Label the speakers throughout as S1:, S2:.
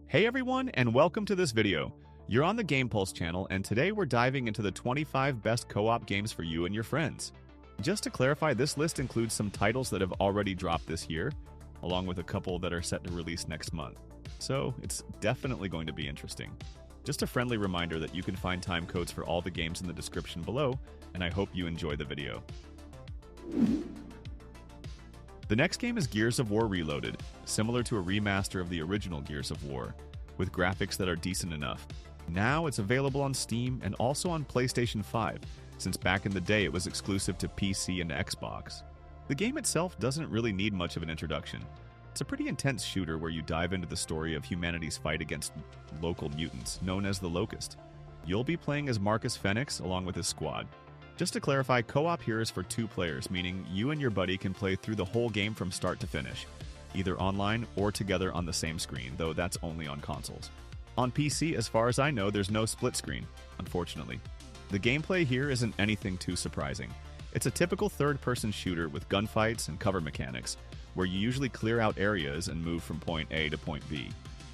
S1: Hey everyone, and welcome to this video. You're on the Game Pulse channel, and today we're diving into the 25 best co-op games for you and your friends. Just to clarify, this list includes some titles that have already dropped this year, along with a couple that are set to release next month. So it's definitely going to be interesting. Just a friendly reminder that you can find time codes for all the games in the description below, and I hope you enjoy the video. The next game is Gears of War Reloaded, similar to a remaster of the original Gears of War, with graphics that are decent enough. Now it's available on Steam and also on PlayStation 5, since back in the day it was exclusive to PC and Xbox. The game itself doesn't really need much of an introduction. It's a pretty intense shooter where you dive into the story of humanity's fight against local mutants, known as the Locust. You'll be playing as Marcus Fenix along with his squad. Just to clarify, co-op here is for 2 players, meaning you and your buddy can play through the whole game from start to finish, either online or together on the same screen, though that's only on consoles. On PC, as far as I know, there's no split screen, unfortunately. The gameplay here isn't anything too surprising. It's a typical third-person shooter with gunfights and cover mechanics, where you usually clear out areas and move from point A to point B.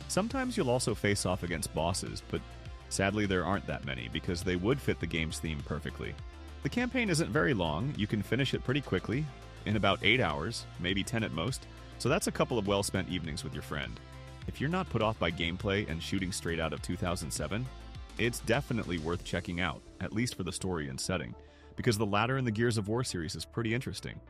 S1: Sometimes you'll also face off against bosses, but sadly there aren't that many because they would fit the game's theme perfectly. The campaign isn't very long. You can finish it pretty quickly, in about 8 hours, maybe 10 at most, so that's a couple of well-spent evenings with your friend. If you're not put off by gameplay and shooting straight out of 2007, it's definitely worth checking out, at least for the story and setting, because the latter in the Gears of War series is pretty interesting.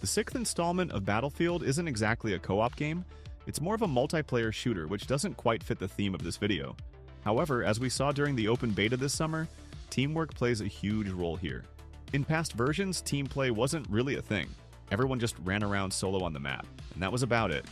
S1: The 6th installment of Battlefield isn't exactly a co-op game. It's more of a multiplayer shooter, which doesn't quite fit the theme of this video. However, as we saw during the open beta this summer, teamwork plays a huge role here. In past versions, team play wasn't really a thing. Everyone just ran around solo on the map, and that was about it.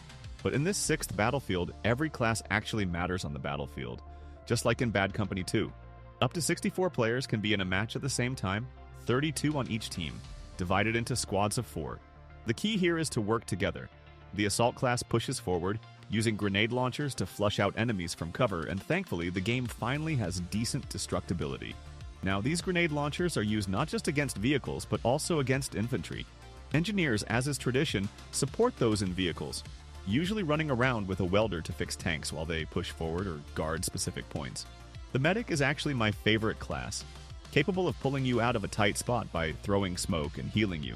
S1: But in this 6th Battlefield, every class actually matters on the battlefield, just like in Bad Company 2. Up to 64 players can be in a match at the same time, 32 on each team, divided into squads of 4. The key here is to work together. The assault class pushes forward, using grenade launchers to flush out enemies from cover, and thankfully the game finally has decent destructibility. Now, these grenade launchers are used not just against vehicles, but also against infantry. Engineers, as is tradition, support those in vehicles, usually running around with a welder to fix tanks while they push forward or guard specific points. The medic is actually my favorite class, capable of pulling you out of a tight spot by throwing smoke and healing you,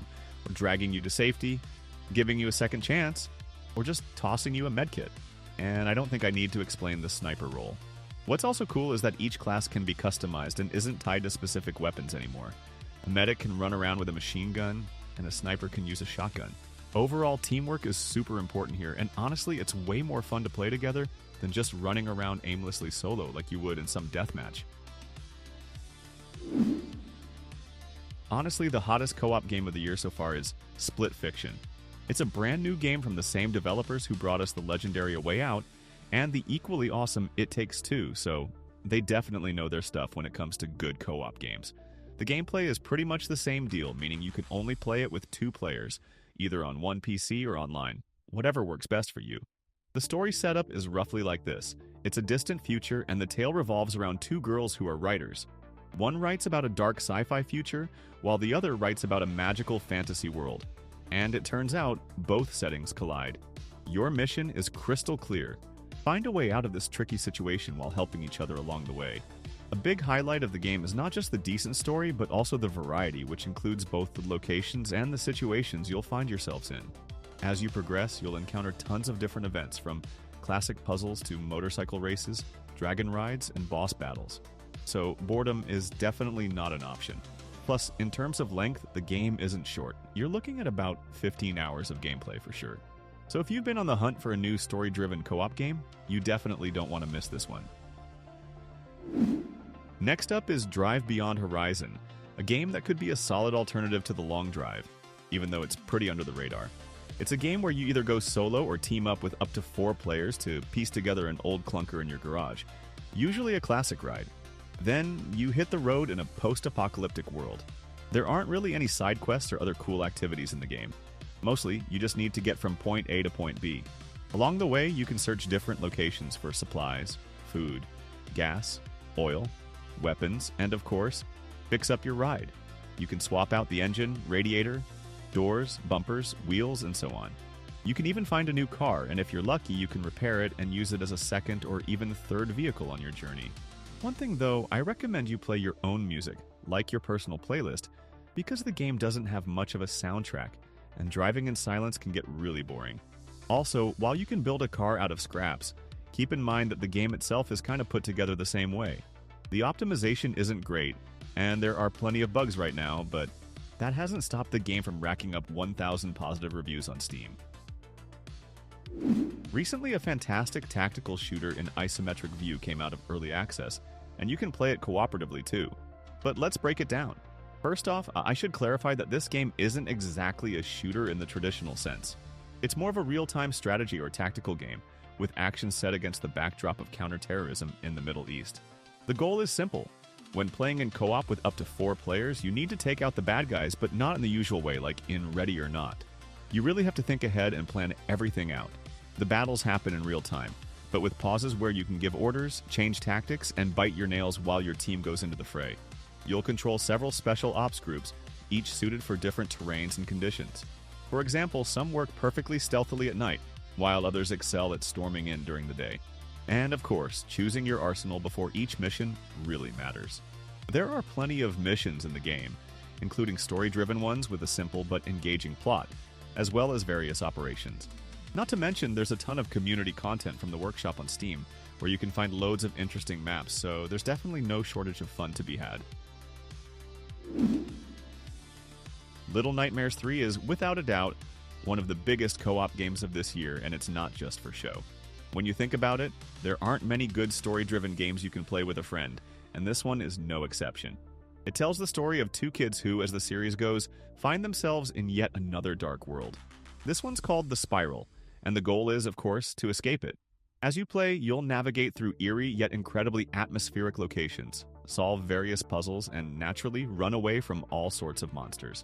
S1: or dragging you to safety, giving you a second chance, or just tossing you a medkit. And I don't think I need to explain the sniper role. What's also cool is that each class can be customized and isn't tied to specific weapons anymore. A medic can run around with a machine gun, and a sniper can use a shotgun. Overall, teamwork is super important here, and honestly, it's way more fun to play together than just running around aimlessly solo like you would in some deathmatch. Honestly, the hottest co-op game of the year so far is Split Fiction. It's a brand new game from the same developers who brought us the legendary A Way Out and the equally awesome It Takes Two, so they definitely know their stuff when it comes to good co-op games. The gameplay is pretty much the same deal, meaning you can only play it with 2 players, either on one PC or online, whatever works best for you. The story setup is roughly like this. It's a distant future, and the tale revolves around 2 girls who are writers. One writes about a dark sci-fi future, while the other writes about a magical fantasy world. And it turns out, both settings collide. Your mission is crystal clear. Find a way out of this tricky situation while helping each other along the way. A big highlight of the game is not just the decent story, but also the variety, which includes both the locations and the situations you'll find yourselves in. As you progress, you'll encounter tons of different events, from classic puzzles to motorcycle races, dragon rides, and boss battles. So boredom is definitely not an option. Plus, in terms of length, the game isn't short. You're looking at about 15 hours of gameplay for sure. So if you've been on the hunt for a new story-driven co-op game, you definitely don't want to miss this one. Next up is Drive Beyond Horizon, a game that could be a solid alternative to the long drive, even though it's pretty under the radar. It's a game where you either go solo or team up with up to 4 players to piece together an old clunker in your garage, usually a classic ride. Then you hit the road in a post-apocalyptic world. There aren't really any side quests or other cool activities in the game. Mostly, you just need to get from point A to point B. Along the way, you can search different locations for supplies, food, gas, oil, weapons, and of course, fix up your ride. You can swap out the engine, radiator, doors, bumpers, wheels, and so on. You can even find a new car, and if you're lucky, you can repair it and use it as a second or even third vehicle on your journey. One thing though, I recommend you play your own music, like your personal playlist, because the game doesn't have much of a soundtrack, and driving in silence can get really boring. Also, while you can build a car out of scraps, keep in mind that the game itself is kind of put together the same way. The optimization isn't great, and there are plenty of bugs right now, but that hasn't stopped the game from racking up 1,000 positive reviews on Steam. Recently, a fantastic tactical shooter in isometric view came out of early access, and you can play it cooperatively too. But let's break it down. First off, I should clarify that this game isn't exactly a shooter in the traditional sense. It's more of a real-time strategy or tactical game, with action set against the backdrop of counterterrorism in the Middle East. The goal is simple. When playing in co-op with up to 4 players, you need to take out the bad guys, but not in the usual way, like in Ready or Not. You really have to think ahead and plan everything out. The battles happen in real time, but with pauses where you can give orders, change tactics, and bite your nails while your team goes into the fray. You'll control several special ops groups, each suited for different terrains and conditions. For example, some work perfectly stealthily at night, while others excel at storming in during the day. And of course, choosing your arsenal before each mission really matters. There are plenty of missions in the game, including story-driven ones with a simple but engaging plot, as well as various operations. Not to mention, there's a ton of community content from the workshop on Steam, where you can find loads of interesting maps, so there's definitely no shortage of fun to be had. Little Nightmares 3 is, without a doubt, one of the biggest co-op games of this year, and it's not just for show. When you think about it, there aren't many good story-driven games you can play with a friend, and this one is no exception. It tells the story of 2 kids who, as the series goes, find themselves in yet another dark world. This one's called The Spiral, and the goal is, of course, to escape it. As you play, you'll navigate through eerie yet incredibly atmospheric locations, solve various puzzles, and naturally run away from all sorts of monsters.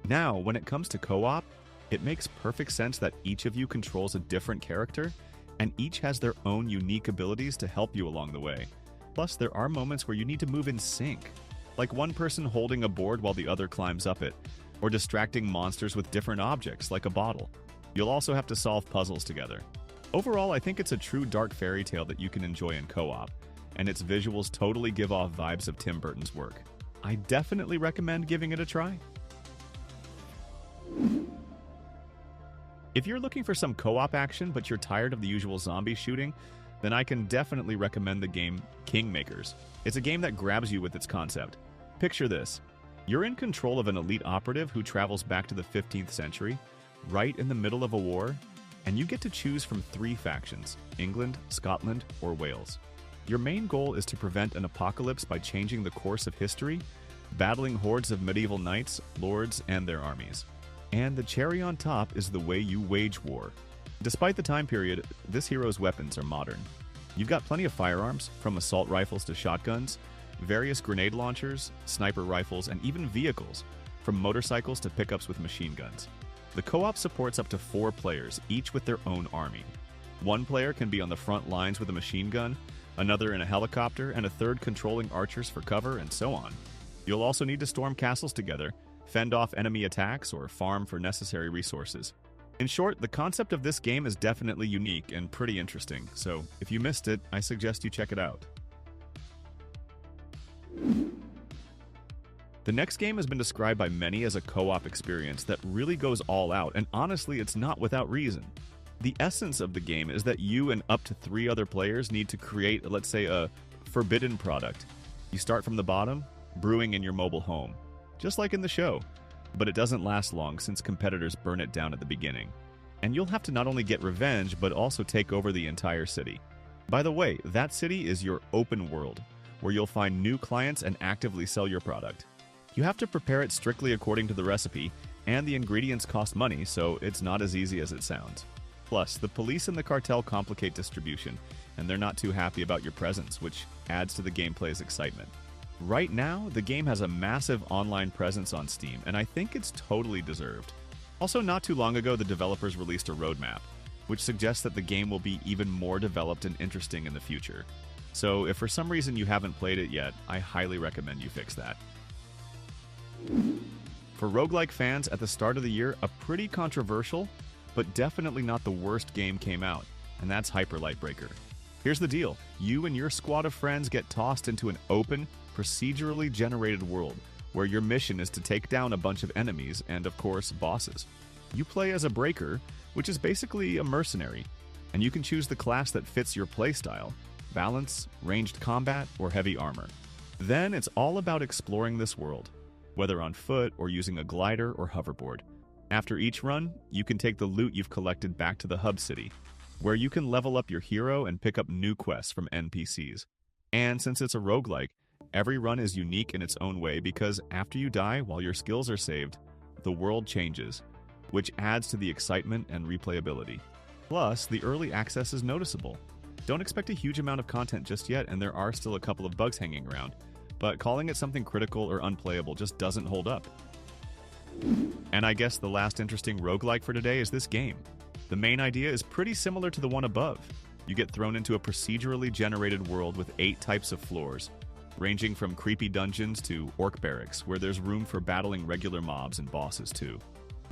S1: Now, when it comes to co-op, it makes perfect sense that each of you controls a different character, and each has their own unique abilities to help you along the way. Plus, there are moments where you need to move in sync, like one person holding a board while the other climbs up it, or distracting monsters with different objects, like a bottle. You'll also have to solve puzzles together. Overall, I think it's a true dark fairy tale that you can enjoy in co-op, and its visuals totally give off vibes of Tim Burton's work. I definitely recommend giving it a try. If you're looking for some co-op action but you're tired of the usual zombie shooting, then I can definitely recommend the game Kingmakers. It's a game that grabs you with its concept. Picture this. You're in control of an elite operative who travels back to the 15th century, right in the middle of a war, and you get to choose from 3 factions: England, Scotland, or Wales. Your main goal is to prevent an apocalypse by changing the course of history, battling hordes of medieval knights, lords, and their armies. And the cherry on top is the way you wage war. Despite the time period, this hero's weapons are modern. You've got plenty of firearms, from assault rifles to shotguns, various grenade launchers, sniper rifles, and even vehicles, from motorcycles to pickups with machine guns. The co-op supports up to 4 players, each with their own army. One player can be on the front lines with a machine gun, another in a helicopter, and a third controlling archers for cover, and so on. You'll also need to storm castles together, fend off enemy attacks, or farm for necessary resources. In short, the concept of this game is definitely unique and pretty interesting, so if you missed it, I suggest you check it out. The next game has been described by many as a co-op experience that really goes all out, and honestly, it's not without reason. The essence of the game is that you and up to 3 other players need to create, let's say, a forbidden product. You start from the bottom, brewing in your mobile home, just like in the show, but it doesn't last long since competitors burn it down at the beginning. And you'll have to not only get revenge, but also take over the entire city. By the way, that city is your open world, where you'll find new clients and actively sell your product. You have to prepare it strictly according to the recipe, and the ingredients cost money, so it's not as easy as it sounds. Plus, the police and the cartel complicate distribution, and they're not too happy about your presence, which adds to the gameplay's excitement. Right now, the game has a massive online presence on Steam, and I think it's totally deserved. Also, not too long ago, the developers released a roadmap, which suggests that the game will be even more developed and interesting in the future. So, if for some reason you haven't played it yet, I highly recommend you fix that. For roguelike fans, at the start of the year, a pretty controversial, but definitely not the worst game came out, and that's Hyper Light Breaker. Here's the deal. You and your squad of friends get tossed into an open, procedurally generated world where your mission is to take down a bunch of enemies and, of course, bosses. You play as a breaker, which is basically a mercenary, and you can choose the class that fits your playstyle: balance, ranged combat, or heavy armor. Then it's all about exploring this world, whether on foot or using a glider or hoverboard. After each run, you can take the loot you've collected back to the hub city, where you can level up your hero and pick up new quests from NPCs. And since it's a roguelike, every run is unique in its own way because after you die while your skills are saved, the world changes, which adds to the excitement and replayability. Plus, the early access is noticeable. Don't expect a huge amount of content just yet, and there are still a couple of bugs hanging around, but calling it something critical or unplayable just doesn't hold up. And I guess the last interesting roguelike for today is this game. The main idea is pretty similar to the one above. You get thrown into a procedurally generated world with 8 types of floors, ranging from creepy dungeons to orc barracks, where there's room for battling regular mobs and bosses too.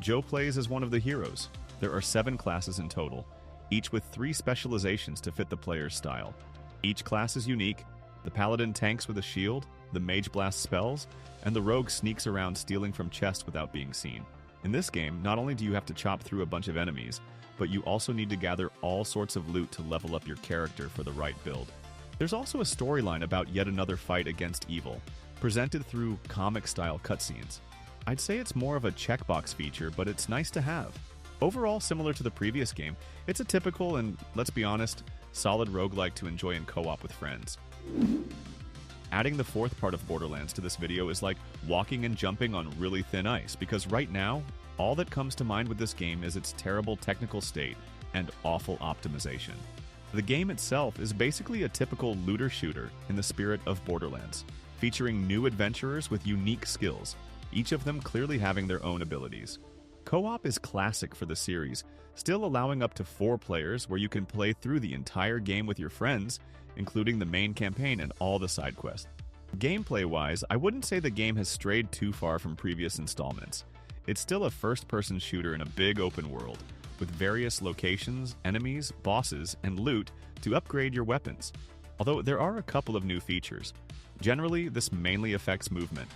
S1: Joe plays as one of the heroes. There are 7 classes in total, each with 3 specializations to fit the player's style. Each class is unique. The paladin tanks with a shield, the mage blasts spells, and the rogue sneaks around stealing from chests without being seen. In this game, not only do you have to chop through a bunch of enemies, but you also need to gather all sorts of loot to level up your character for the right build. There's also a storyline about yet another fight against evil, presented through comic-style cutscenes. I'd say it's more of a checkbox feature, but it's nice to have. Overall, similar to the previous game, it's a typical and, let's be honest, solid roguelike to enjoy in co-op with friends. Adding the 4th part of Borderlands to this video is like walking and jumping on really thin ice, because right now, all that comes to mind with this game is its terrible technical state and awful optimization. The game itself is basically a typical looter shooter in the spirit of Borderlands, featuring new adventurers with unique skills, each of them clearly having their own abilities. Co-op is classic for the series, still allowing up to 4 players where you can play through the entire game with your friends, including the main campaign and all the side quests. Gameplay-wise, I wouldn't say the game has strayed too far from previous installments. It's still a first-person shooter in a big open world, with various locations, enemies, bosses, and loot to upgrade your weapons. Although there are a couple of new features. Generally, this mainly affects movement.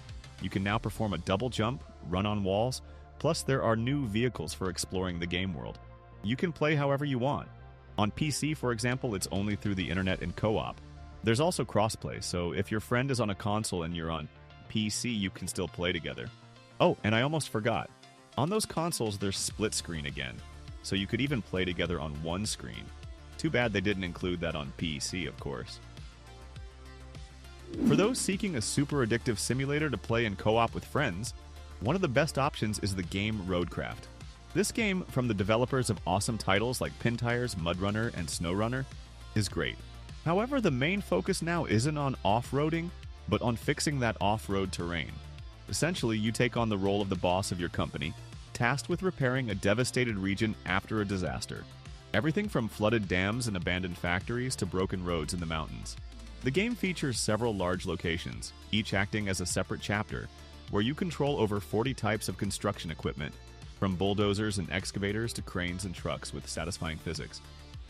S1: You can now perform a double jump, run on walls, plus there are new vehicles for exploring the game world. You can play however you want. On PC, for example, it's only through the internet and co-op. There's also crossplay, so if your friend is on a console and you're on PC, you can still play together. Oh, and I almost forgot. On those consoles, there's split screen again, so you could even play together on one screen. Too bad they didn't include that on PC, of course. For those seeking a super addictive simulator to play in co-op with friends, one of the best options is the game RoadCraft. This game, from the developers of awesome titles like Pintires, Mudrunner, and SnowRunner, is great. However, the main focus now isn't on off-roading, but on fixing that off-road terrain. Essentially, you take on the role of the boss of your company, tasked with repairing a devastated region after a disaster. Everything from flooded dams and abandoned factories to broken roads in the mountains. The game features several large locations, each acting as a separate chapter, where you control over 40 types of construction equipment, from bulldozers and excavators to cranes and trucks with satisfying physics.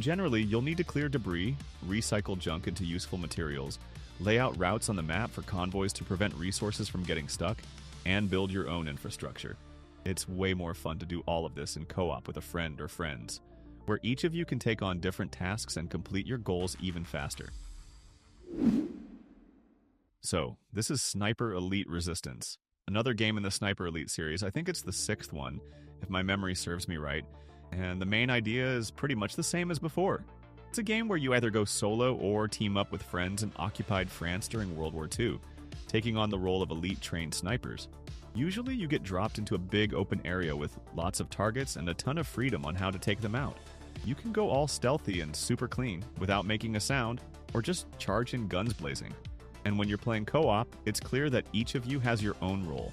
S1: Generally, you'll need to clear debris, recycle junk into useful materials, lay out routes on the map for convoys to prevent resources from getting stuck, and build your own infrastructure. It's way more fun to do all of this in co-op with a friend or friends, where each of you can take on different tasks and complete your goals even faster. So, this is Sniper Elite Resistance, another game in the Sniper Elite series. I think it's the 6th one, if my memory serves me right, and the main idea is pretty much the same as before. It's a game where you either go solo or team up with friends in occupied France during World War II, taking on the role of elite trained snipers. Usually you get dropped into a big open area with lots of targets and a ton of freedom on how to take them out. You can go all stealthy and super clean without making a sound, or just charge in guns blazing. And when you're playing co-op, it's clear that each of you has your own role.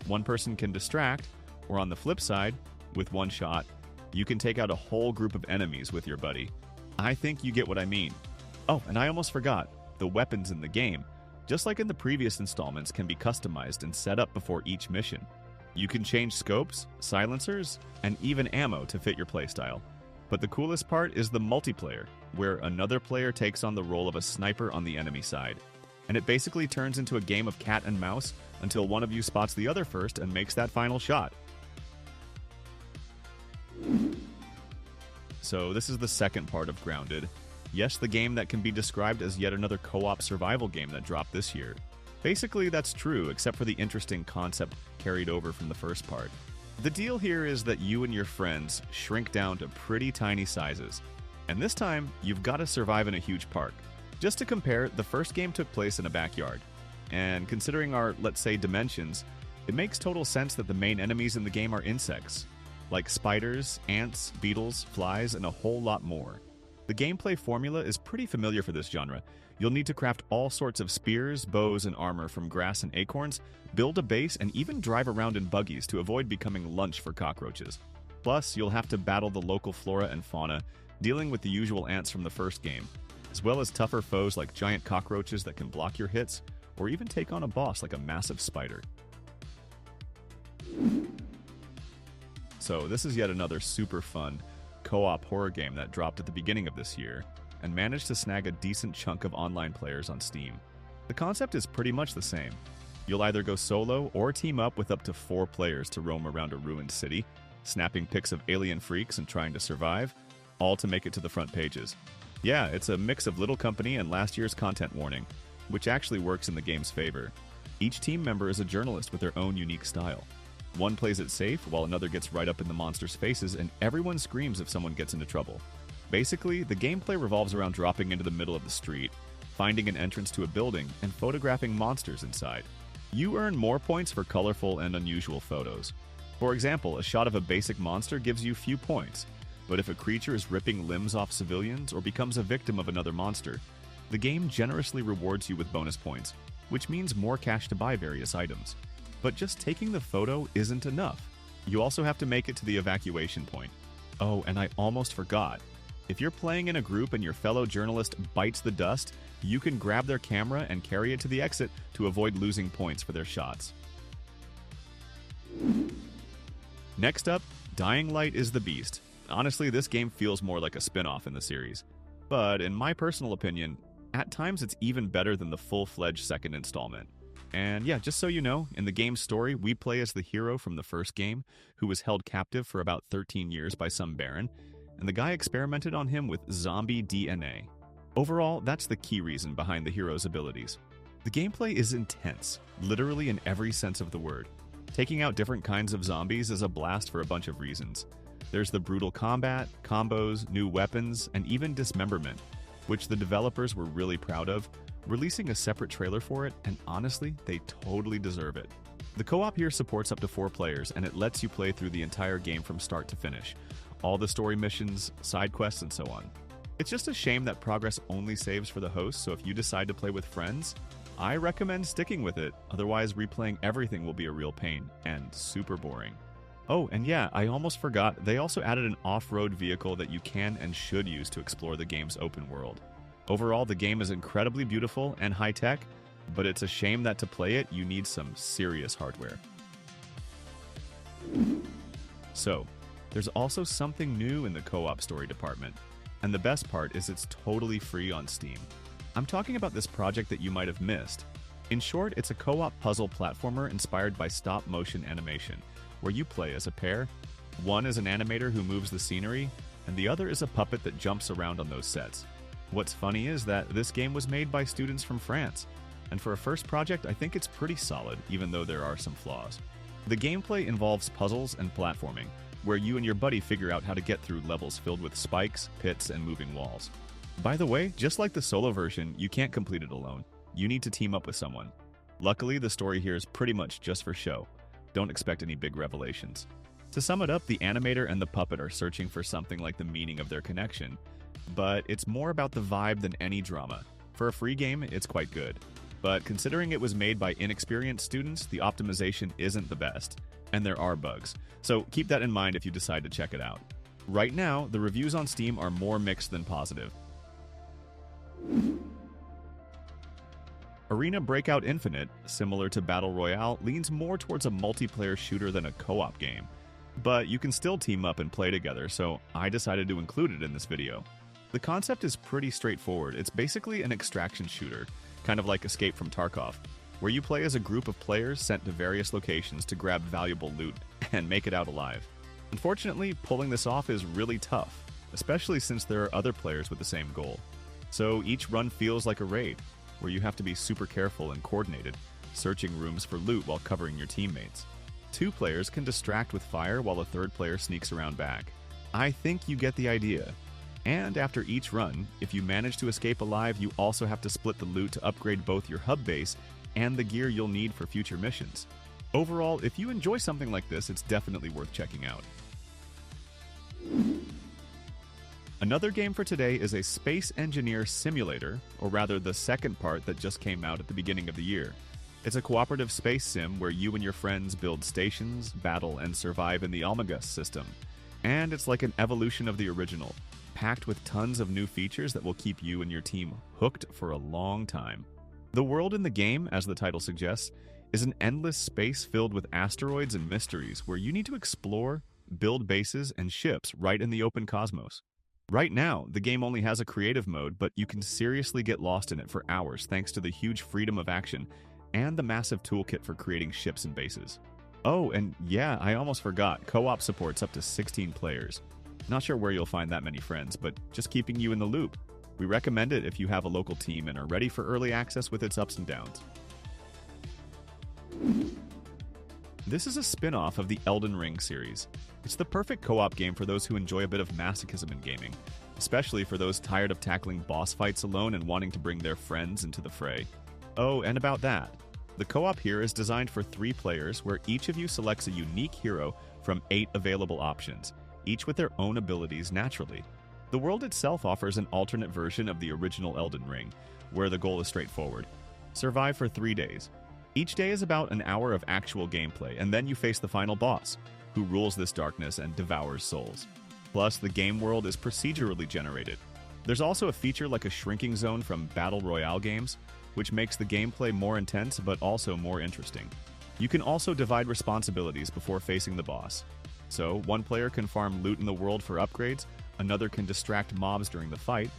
S1: One person can distract, or on the flip side, with one shot, you can take out a whole group of enemies with your buddy. I think you get what I mean. Oh, and I almost forgot, the weapons in the game, just like in the previous installments, can be customized and set up before each mission. You can change scopes, silencers, and even ammo to fit your playstyle. But the coolest part is the multiplayer, where another player takes on the role of a sniper on the enemy side. And it basically turns into a game of cat and mouse until one of you spots the other first and makes that final shot. So this is the second part of Grounded. Yes, the game that can be described as yet another co-op survival game that dropped this year. Basically, that's true, except for the interesting concept carried over from the first part. The deal here is that you and your friends shrink down to pretty tiny sizes. And this time, you've got to survive in a huge park. Just to compare, the first game took place in a backyard. And considering our, let's say, dimensions, it makes total sense that the main enemies in the game are insects, like spiders, ants, beetles, flies, and a whole lot more. The gameplay formula is pretty familiar for this genre. You'll need to craft all sorts of spears, bows, and armor from grass and acorns, build a base, and even drive around in buggies to avoid becoming lunch for cockroaches. Plus, you'll have to battle the local flora and fauna, dealing with the usual ants from the first game, as well as tougher foes like giant cockroaches that can block your hits, or even take on a boss like a massive spider. So this is yet another super fun co-op horror game that dropped at the beginning of this year and managed to snag a decent chunk of online players on Steam. The concept is pretty much the same. You'll either go solo or team up with up to 4 players to roam around a ruined city, snapping pics of alien freaks and trying to survive, all to make it to the front pages. Yeah, it's a mix of Little Company and last year's content warning, which actually works in the game's favor. Each team member is a journalist with their own unique style. One plays it safe, while another gets right up in the monsters' faces, and everyone screams if someone gets into trouble. Basically, the gameplay revolves around dropping into the middle of the street, finding an entrance to a building, and photographing monsters inside. You earn more points for colorful and unusual photos. For example, a shot of a basic monster gives you few points, but if a creature is ripping limbs off civilians or becomes a victim of another monster, the game generously rewards you with bonus points, which means more cash to buy various items. But just taking the photo isn't enough. You also have to make it to the evacuation point. Oh, and I almost forgot. If you're playing in a group and your fellow journalist bites the dust, you can grab their camera and carry it to the exit to avoid losing points for their shots. Next up, Dying Light is the beast. Honestly, this game feels more like a spin-off in the series. But in my personal opinion, at times it's even better than the full-fledged second installment. And yeah, just so you know, in the game's story, we play as the hero from the first game, who was held captive for about 13 years by some baron, and the guy experimented on him with zombie DNA. Overall, that's the key reason behind the hero's abilities. The gameplay is intense, literally in every sense of the word. Taking out different kinds of zombies is a blast for a bunch of reasons. There's the brutal combat, combos, new weapons, and even dismemberment, which the developers were really proud of, releasing a separate trailer for it, and honestly, they totally deserve it. The co-op here supports up to 4 players, and it lets you play through the entire game from start to finish. All the story missions, side quests, and so on. It's just a shame that progress only saves for the host, so if you decide to play with friends, I recommend sticking with it, otherwise replaying everything will be a real pain, and super boring. Oh, and yeah, I almost forgot, they also added an off-road vehicle that you can and should use to explore the game's open world. Overall, the game is incredibly beautiful and high-tech, but it's a shame that to play it, you need some serious hardware. So, there's also something new in the co-op story department, and the best part is it's totally free on Steam. I'm talking about this project that you might have missed. In short, it's a co-op puzzle platformer inspired by stop-motion animation, where you play as a pair. One is an animator who moves the scenery, and the other is a puppet that jumps around on those sets. What's funny is that this game was made by students from France, and for a first project, I think it's pretty solid, even though there are some flaws. The gameplay involves puzzles and platforming, where you and your buddy figure out how to get through levels filled with spikes, pits, and moving walls. By the way, just like the solo version, you can't complete it alone. You need to team up with someone. Luckily, the story here is pretty much just for show. Don't expect any big revelations. To sum it up, the animator and the puppet are searching for something like the meaning of their connection, but it's more about the vibe than any drama. For a free game, it's quite good. But considering it was made by inexperienced students, the optimization isn't the best, and there are bugs. So keep that in mind if you decide to check it out. Right now, the reviews on Steam are more mixed than positive. Arena Breakout Infinite, similar to Battle Royale, leans more towards a multiplayer shooter than a co-op game. But you can still team up and play together, so I decided to include it in this video. The concept is pretty straightforward. It's basically an extraction shooter, kind of like Escape from Tarkov, where you play as a group of players sent to various locations to grab valuable loot and make it out alive. Unfortunately, pulling this off is really tough, especially since there are other players with the same goal. So each run feels like a raid, where you have to be super careful and coordinated, searching rooms for loot while covering your teammates. 2 players can distract with fire while a 3rd player sneaks around back. I think you get the idea. And after each run, if you manage to escape alive, you also have to split the loot to upgrade both your hub base and the gear you'll need for future missions. Overall, if you enjoy something like this, it's definitely worth checking out. Another game for today is a Space Engineer Simulator, or rather the second part that just came out at the beginning of the year. It's a cooperative space sim where you and your friends build stations, battle, and survive in the Almagus system. And it's like an evolution of the original, packed with tons of new features that will keep you and your team hooked for a long time. The world in the game, as the title suggests, is an endless space filled with asteroids and mysteries where you need to explore, build bases and ships right in the open cosmos. Right now, the game only has a creative mode, but you can seriously get lost in it for hours thanks to the huge freedom of action and the massive toolkit for creating ships and bases. Oh, and yeah, I almost forgot, co-op supports up to 16 players. Not sure where you'll find that many friends, but just keeping you in the loop. We recommend it if you have a local team and are ready for early access with its ups and downs. This is a spin-off of the Elden Ring series. It's the perfect co-op game for those who enjoy a bit of masochism in gaming, especially for those tired of tackling boss fights alone and wanting to bring their friends into the fray. Oh, and about that, the co-op here is designed for 3 players where each of you selects a unique hero from 8 available options, each with their own abilities naturally. The world itself offers an alternate version of the original Elden Ring, where the goal is straightforward. Survive for 3 days. Each day is about an hour of actual gameplay, and then you face the final boss, who rules this darkness and devours souls. Plus, the game world is procedurally generated. There's also a feature like a shrinking zone from Battle Royale games, which makes the gameplay more intense but also more interesting. You can also divide responsibilities before facing the boss. So, one player can farm loot in the world for upgrades, another can distract mobs during the fight,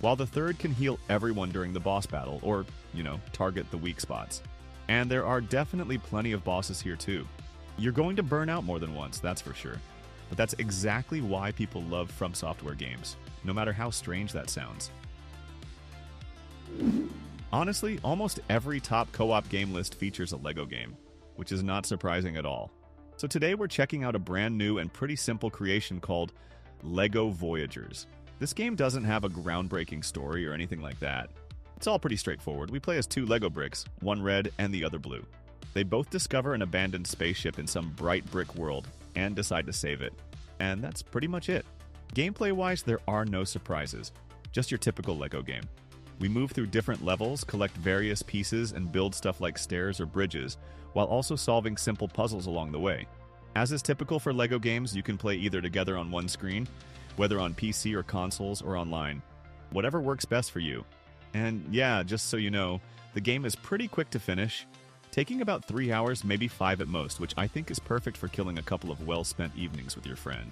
S1: while the third can heal everyone during the boss battle, or, target the weak spots. And there are definitely plenty of bosses here too. You're going to burn out more than once, that's for sure. But that's exactly why people love From Software games, no matter how strange that sounds. Honestly, almost every top co-op game list features a LEGO game, which is not surprising at all. So today we're checking out a brand new and pretty simple creation called LEGO Voyagers. This game doesn't have a groundbreaking story or anything like that. It's all pretty straightforward. We play as 2 LEGO bricks, one red and the other blue. They both discover an abandoned spaceship in some bright brick world and decide to save it. And that's pretty much it. Gameplay-wise, there are no surprises. Just your typical LEGO game. We move through different levels, collect various pieces, and build stuff like stairs or bridges, while also solving simple puzzles along the way. As is typical for LEGO games, you can play either together on one screen, whether on PC or consoles or online. Whatever works best for you. And yeah, just so you know, the game is pretty quick to finish, taking about 3 hours, maybe 5 at most, which I think is perfect for killing a couple of well-spent evenings with your friend.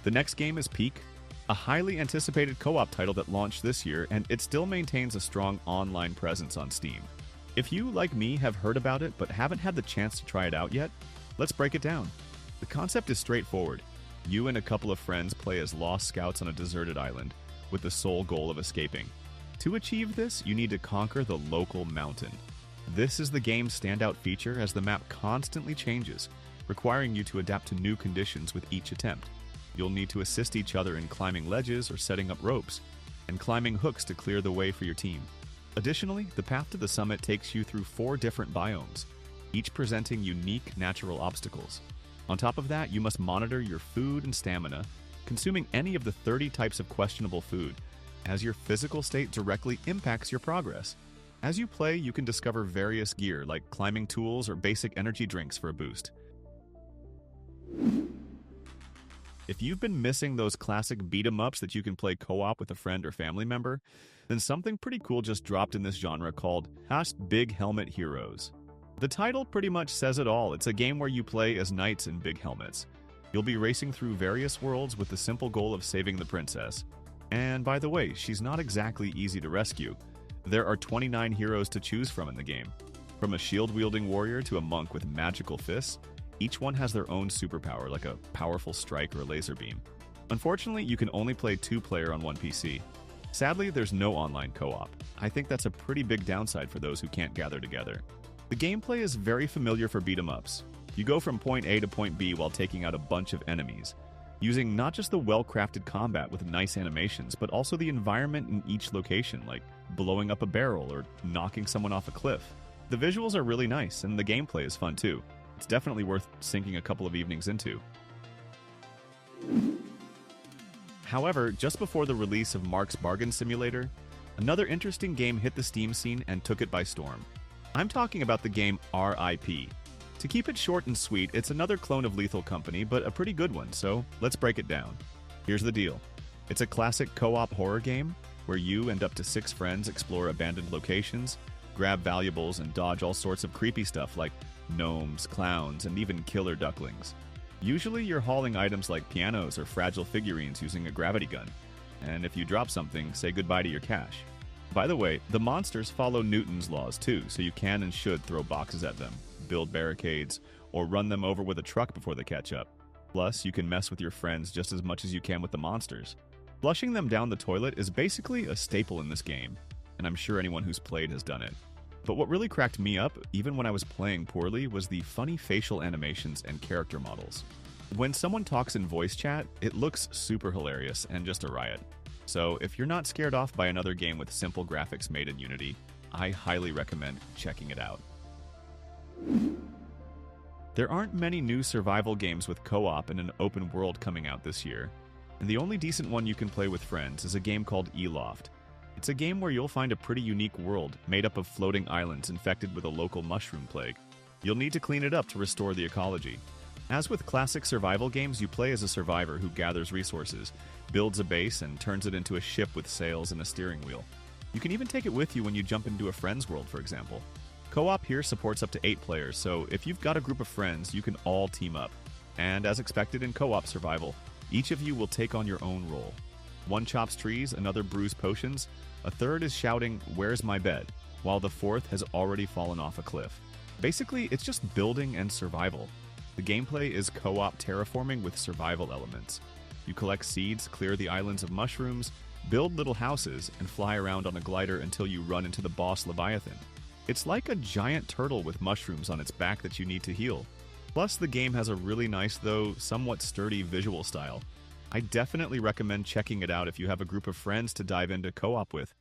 S1: The next game is Peak, a highly anticipated co-op title that launched this year, and it still maintains a strong online presence on Steam. If you, like me, have heard about it but haven't had the chance to try it out yet, let's break it down. The concept is straightforward. You and a couple of friends play as lost scouts on a deserted island, with the sole goal of escaping. To achieve this, you need to conquer the local mountain. This is the game's standout feature as the map constantly changes, requiring you to adapt to new conditions with each attempt. You'll need to assist each other in climbing ledges or setting up ropes, and climbing hooks to clear the way for your team. Additionally, the path to the summit takes you through 4 different biomes, each presenting unique natural obstacles. On top of that, you must monitor your food and stamina, consuming any of the 30 types of questionable food, as your physical state directly impacts your progress. As you play, you can discover various gear like climbing tools or basic energy drinks for a boost. If you've been missing those classic beat-em-ups that you can play co-op with a friend or family member, then something pretty cool just dropped in this genre called Big Helmet Heroes. The title pretty much says it all. It's a game where you play as knights in big helmets. You'll be racing through various worlds with the simple goal of saving the princess. And by the way, she's not exactly easy to rescue. There are 29 heroes to choose from in the game. From a shield-wielding warrior to a monk with magical fists, each one has their own superpower, like a powerful strike or a laser beam. Unfortunately, you can only play 2-player on one PC. Sadly, there's no online co-op. I think that's a pretty big downside for those who can't gather together. The gameplay is very familiar for beat-em-ups. You go from point A to point B while taking out a bunch of enemies, using not just the well-crafted combat with nice animations, but also the environment in each location, like blowing up a barrel or knocking someone off a cliff. The visuals are really nice, and the gameplay is fun too. It's definitely worth sinking a couple of evenings into. However, just before the release of Mark's Bargain Simulator, another interesting game hit the Steam scene and took it by storm. I'm talking about the game R.I.P. To keep it short and sweet, it's another clone of Lethal Company, but a pretty good one, so let's break it down. Here's the deal. It's a classic co-op horror game where you and up to 6 friends explore abandoned locations, grab valuables, and dodge all sorts of creepy stuff like gnomes, clowns, and even killer ducklings. Usually you're hauling items like pianos or fragile figurines using a gravity gun. And if you drop something, say goodbye to your cash. By the way, the monsters follow Newton's laws too, so you can and should throw boxes at them, build barricades, or run them over with a truck before they catch up. Plus, you can mess with your friends just as much as you can with the monsters. Flushing them down the toilet is basically a staple in this game, and I'm sure anyone who's played has done it. But what really cracked me up, even when I was playing poorly, was the funny facial animations and character models. When someone talks in voice chat, it looks super hilarious and just a riot. So if you're not scared off by another game with simple graphics made in Unity, I highly recommend checking it out. There aren't many new survival games with co-op and an open world coming out this year, and the only decent one you can play with friends is a game called Aloft. It's a game where you'll find a pretty unique world made up of floating islands infected with a local mushroom plague. You'll need to clean it up to restore the ecology. As with classic survival games, you play as a survivor who gathers resources, builds a base, and turns it into a ship with sails and a steering wheel. You can even take it with you when you jump into a friend's world, for example. Co-op here supports up to 8 players, so if you've got a group of friends, you can all team up. And as expected in co-op survival, each of you will take on your own role. One chops trees, another brews potions, a third is shouting, "Where's my bed?" while the fourth has already fallen off a cliff. Basically, it's just building and survival. The gameplay is co-op terraforming with survival elements. You collect seeds, clear the islands of mushrooms, build little houses, and fly around on a glider until you run into the boss Leviathan. It's like a giant turtle with mushrooms on its back that you need to heal. Plus, the game has a really nice, though somewhat sturdy visual style. I definitely recommend checking it out if you have a group of friends to dive into co-op with.